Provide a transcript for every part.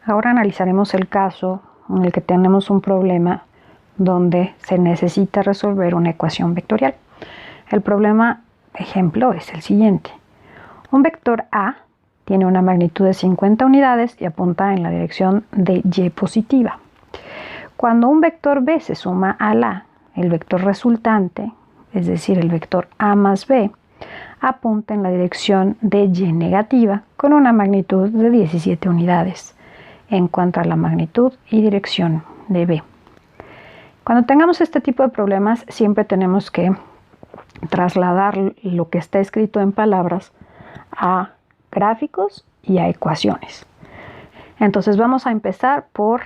Ahora analizaremos el caso en el que tenemos un problema donde se necesita resolver una ecuación vectorial. El problema ejemplo es el siguiente. Un vector A tiene una magnitud de 50 unidades y apunta en la dirección de y positiva. Cuando un vector B se suma al A, el vector resultante, es decir, el vector A más B, apunta en la dirección de y negativa con una magnitud de 17 unidades en cuanto a la magnitud y dirección de B. Cuando tengamos este tipo de problemas, siempre tenemos que trasladar lo que está escrito en palabras a gráficos y a ecuaciones. Entonces vamos a empezar por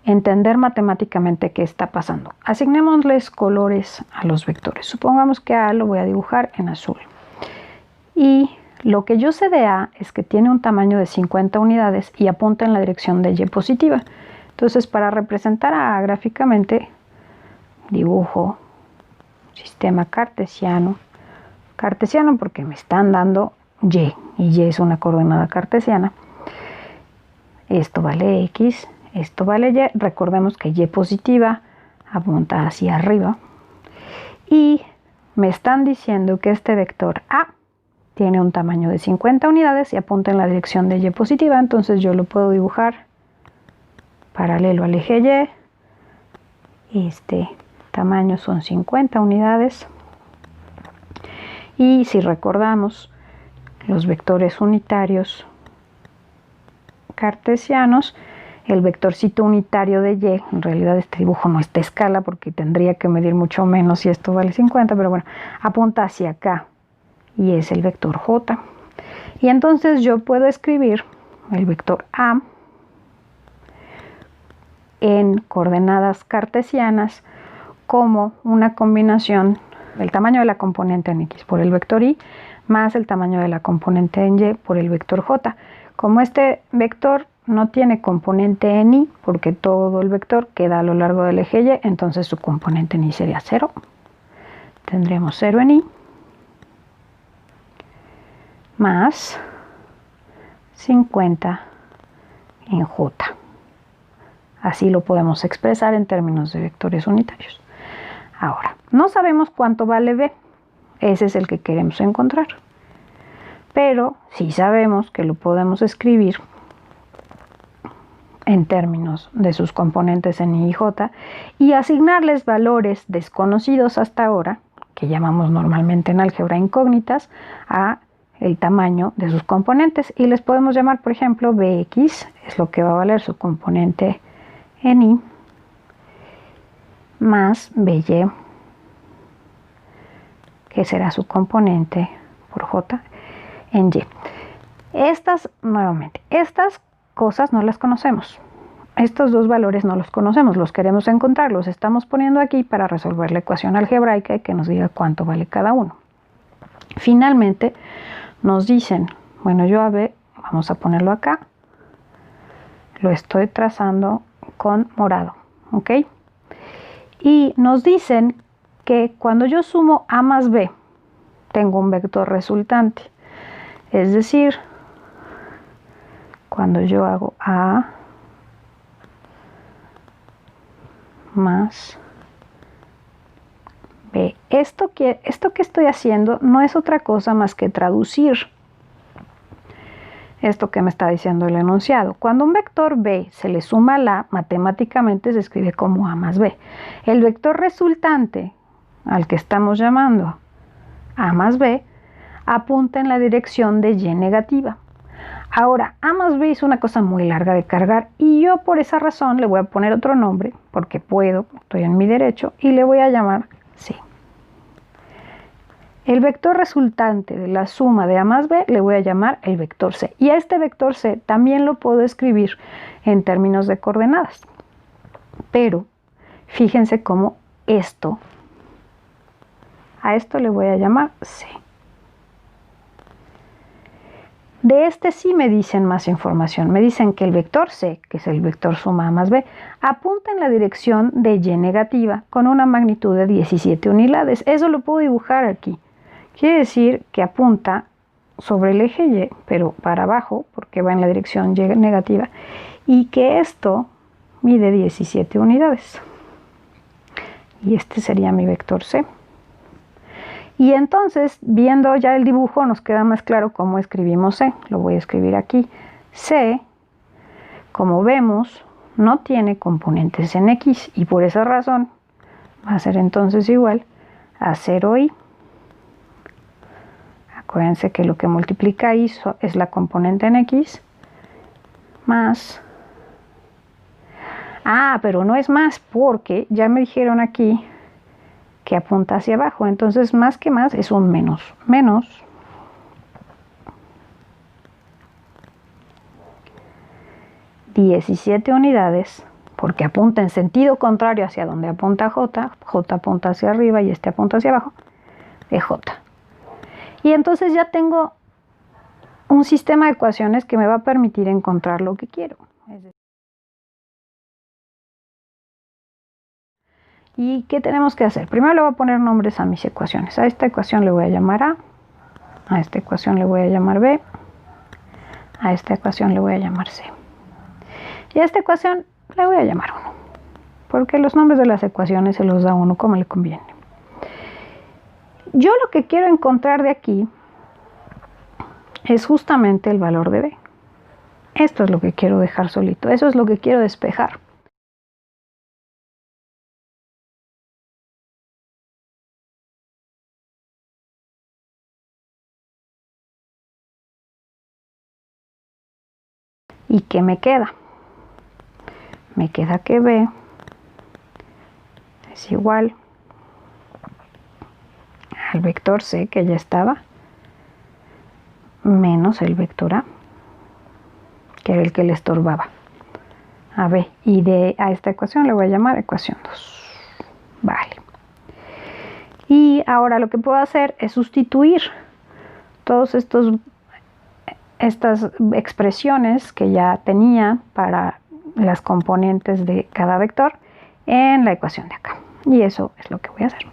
entender matemáticamente qué está pasando. Asignémosles colores a los vectores. Supongamos que A lo voy a dibujar en azul. Y lo que yo sé de A es que tiene un tamaño de 50 unidades y apunta en la dirección de y positiva. Entonces, para representar a A gráficamente, dibujo sistema cartesiano. Cartesiano porque me están dando y y es una coordenada cartesiana. Esto vale X, esto vale Y. Recordemos que Y positiva apunta hacia arriba. Y me están diciendo que este vector A tiene un tamaño de 50 unidades y apunta en la dirección de Y positiva. Entonces yo lo puedo dibujar paralelo al eje Y. Este tamaño son 50 unidades. Y si recordamos los vectores unitarios cartesianos, el vectorcito unitario de Y, en realidad este dibujo no está a escala porque tendría que medir mucho menos si esto vale 50, pero bueno, apunta hacia acá y es el vector J. Y entonces yo puedo escribir el vector A en coordenadas cartesianas como una combinación del tamaño de la componente en X por el vector Y más el tamaño de la componente en Y por el vector J. Como este vector no tiene componente en Y, porque todo el vector queda a lo largo del eje Y, entonces su componente en Y sería 0. Tendremos 0 en Y más 50 en J. Así lo podemos expresar en términos de vectores unitarios. Ahora, no sabemos cuánto vale B. Ese es el que queremos encontrar. Pero sí sabemos que lo podemos escribir en términos de sus componentes en Y y J y asignarles valores desconocidos hasta ahora, que llamamos normalmente en álgebra incógnitas, a el tamaño de sus componentes. Y les podemos llamar, por ejemplo, Bx, es lo que va a valer su componente en Y, más By, que será su componente por J en Y. Nuevamente, estas cosas no las conocemos. Estos dos valores no los conocemos, los queremos encontrar, los estamos poniendo aquí para resolver la ecuación algebraica y que nos diga cuánto vale cada uno. Finalmente, nos dicen, bueno, yo a B, vamos a ponerlo acá, lo estoy trazando con morado, ¿ok? Y nos dicen que cuando yo sumo A más B, tengo un vector resultante. Es decir, cuando yo hago A más B, esto que estoy haciendo no es otra cosa más que traducir esto que me está diciendo el enunciado. Cuando un vector B se le suma al A, matemáticamente se escribe como A más B. El vector resultante, al que estamos llamando A más B, apunta en la dirección de Y negativa. Ahora, A más B es una cosa muy larga de cargar y yo por esa razón le voy a poner otro nombre, porque puedo, estoy en mi derecho, y le voy a llamar C. El vector resultante de la suma de A más B le voy a llamar el vector C. Y a este vector C también lo puedo escribir en términos de coordenadas. Pero fíjense cómo a esto le voy a llamar C. De este sí me dicen más información. Me dicen que el vector C, que es el vector suma A más B, apunta en la dirección de Y negativa con una magnitud de 17 unidades. Eso lo puedo dibujar aquí. Quiere decir que apunta sobre el eje Y, pero para abajo, porque va en la dirección Y negativa, y que esto mide 17 unidades. Y este sería mi vector C. Y entonces, viendo ya el dibujo, nos queda más claro cómo escribimos C. Lo voy a escribir aquí. C, como vemos, no tiene componentes en X, y por esa razón va a ser entonces igual a 0i. Acuérdense que lo que multiplica i es la componente en X más... pero no es más, porque ya me dijeron aquí que apunta hacia abajo, entonces más que más es un menos. Menos 17 unidades, porque apunta en sentido contrario hacia donde apunta J. J apunta hacia arriba y este apunta hacia abajo, de J. Y entonces ya tengo un sistema de ecuaciones que me va a permitir encontrar lo que quiero. ¿Y qué tenemos que hacer? Primero le voy a poner nombres a mis ecuaciones. A esta ecuación le voy a llamar A esta ecuación le voy a llamar B, a esta ecuación le voy a llamar C. Y a esta ecuación le voy a llamar 1, porque los nombres de las ecuaciones se los da uno como le conviene. Yo lo que quiero encontrar de aquí es justamente el valor de B. Esto es lo que quiero dejar solito, eso es lo que quiero despejar. ¿Y qué me queda? Me queda que B es igual al vector C, que ya estaba, menos el vector A, que era el que le estorbaba a B. Y a esta ecuación le voy a llamar ecuación 2. Vale. Y ahora lo que puedo hacer es sustituir todos estas expresiones que ya tenía para las componentes de cada vector en la ecuación de acá. Y eso es lo que voy a hacer.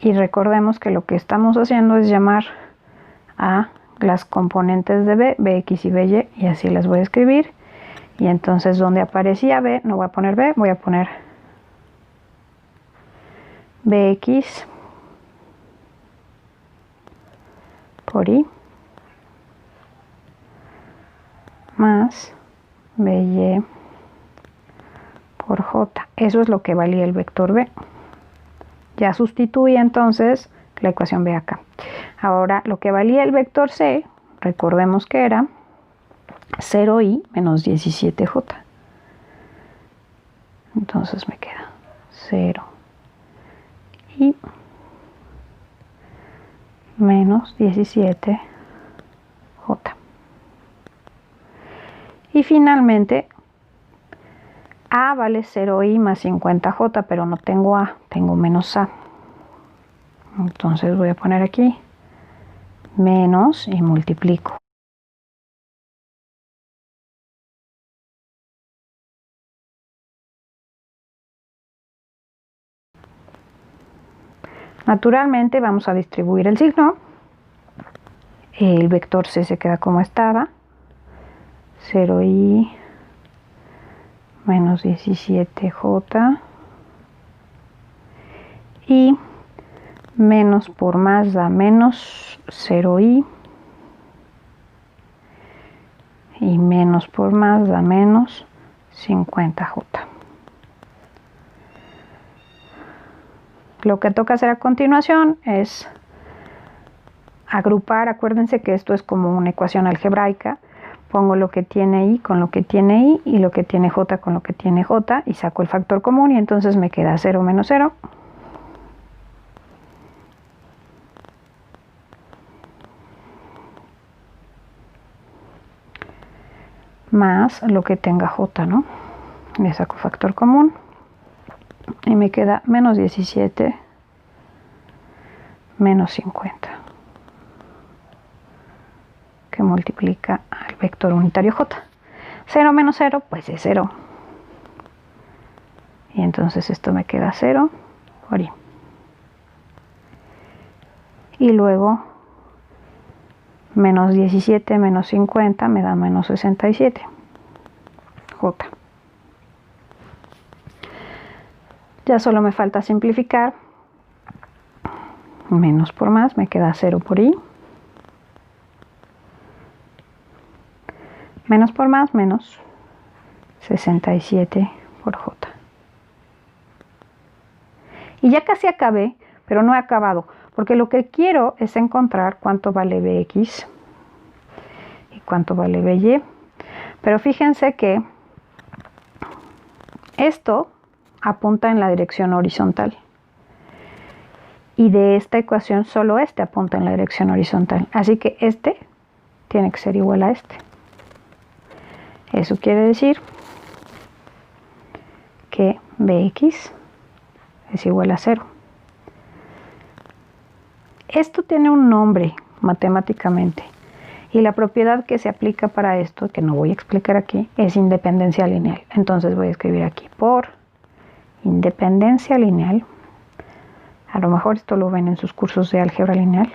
Y recordemos que lo que estamos haciendo es llamar a las componentes de B, Bx y By, y así las voy a escribir. Y entonces donde aparecía B, no voy a poner B, voy a poner Bx por I más By por J. Eso es lo que valía el vector B. Ya sustituí entonces la ecuación B acá. Ahora lo que valía el vector C, recordemos que era 0i menos 17j. Entonces me queda 0i menos 17j. Y finalmente A vale 0i más 50j, pero no tengo A, tengo menos A. Entonces voy a poner aquí menos y multiplico. Naturalmente vamos a distribuir el signo. El vector C se queda como estaba. 0i menos 17j. Y menos por más da menos 0i. Y menos por más da menos 50j. Lo que toca hacer a continuación es agrupar. Acuérdense que esto es como una ecuación algebraica. Pongo lo que tiene i con lo que tiene i y lo que tiene j con lo que tiene j y saco el factor común y entonces me queda 0 menos 0. Más lo que tenga j, ¿no? Le saco factor común y me queda menos 17 menos 50, que multiplica al vector unitario j. 0 menos 0 pues es 0 y entonces esto me queda 0 por i. Y luego menos 17 menos 50 me da menos 67, j. Ya solo me falta simplificar. Menos por más me queda 0 por i. Menos por más menos 67 por j. Y ya casi acabé, pero no he acabado, porque lo que quiero es encontrar cuánto vale bx y cuánto vale by. Pero fíjense que esto apunta en la dirección horizontal. Y de esta ecuación solo este apunta en la dirección horizontal. Así que este tiene que ser igual a este. Eso quiere decir que bx es igual a 0. Esto tiene un nombre matemáticamente. Y la propiedad que se aplica para esto, que no voy a explicar aquí, es independencia lineal. Entonces voy a escribir aquí por independencia lineal. A lo mejor esto lo ven en sus cursos de álgebra lineal.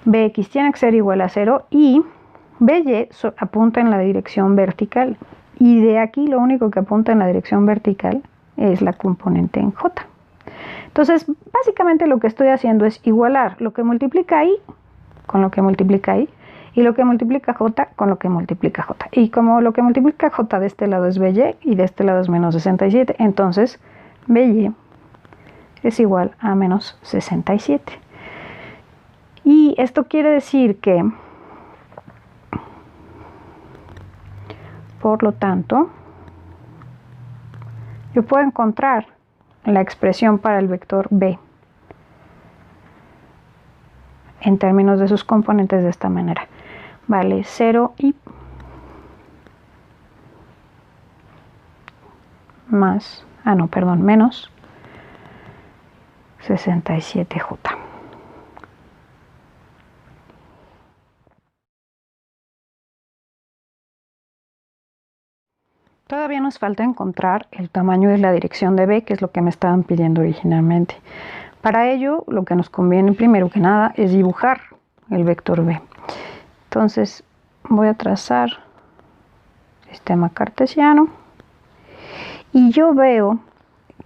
Bx tiene que ser igual a 0 y by apunta en la dirección vertical. Y de aquí lo único que apunta en la dirección vertical es la componente en j. Entonces, básicamente lo que estoy haciendo es igualar lo que multiplica i con lo que multiplica i y lo que multiplica j con lo que multiplica j. Y como lo que multiplica j de este lado es by y de este lado es menos 67, entonces by es igual a menos 67. Y esto quiere decir que, por lo tanto, yo puedo encontrar la expresión para el vector b en términos de sus componentes de esta manera. Vale 0 y más, menos 67j. Todavía nos falta encontrar el tamaño de la dirección de b, que es lo que me estaban pidiendo originalmente. Para ello, lo que nos conviene primero que nada es dibujar el vector b. Entonces, voy a trazar sistema cartesiano y yo veo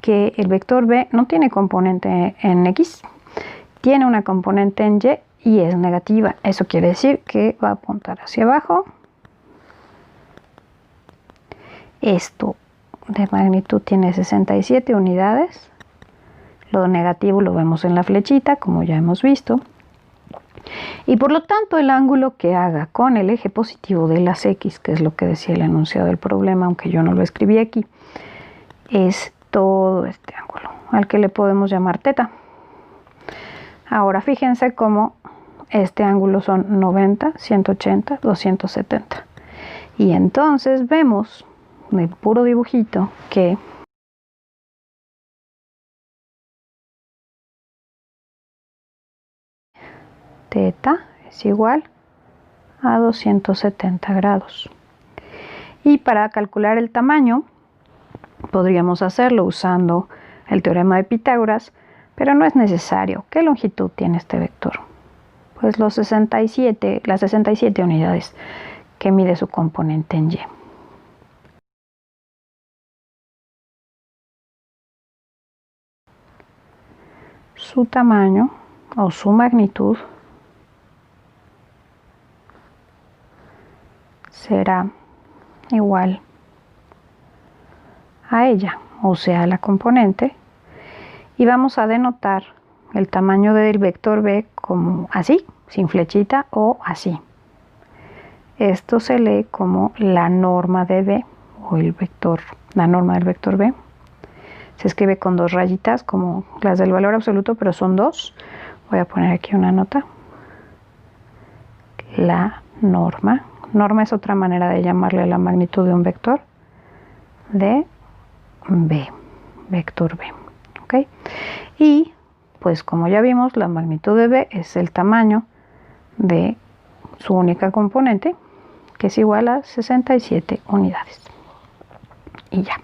que el vector b no tiene componente en x, tiene una componente en y y es negativa. Eso quiere decir que va a apuntar hacia abajo. Esto de magnitud tiene 67 unidades. Lo negativo lo vemos en la flechita, como ya hemos visto. Y por lo tanto el ángulo que haga con el eje positivo de las x, que es lo que decía el enunciado del problema, aunque yo no lo escribí aquí, es todo este ángulo, al que le podemos llamar teta. Ahora fíjense cómo este ángulo son 90, 180, 270. Y entonces vemos de puro dibujito que teta es igual a 270 grados. Y para calcular el tamaño podríamos hacerlo usando el teorema de Pitágoras, pero no es necesario. ¿Qué longitud tiene este vector? Pues las 67 unidades que mide su componente en y. Su tamaño o su magnitud será igual a ella, o sea, a la componente, y vamos a denotar el tamaño del vector b como así, sin flechita, o así. Esto se lee como la norma de b, o el vector, la norma del vector b. Se escribe con dos rayitas como las del valor absoluto, pero son dos. Voy a poner aquí una nota. La norma. Norma es otra manera de llamarle la magnitud de un vector. De b, vector b. ¿Okay? Y pues como ya vimos, la magnitud de b es el tamaño de su única componente, que es igual a 67 unidades. Y ya.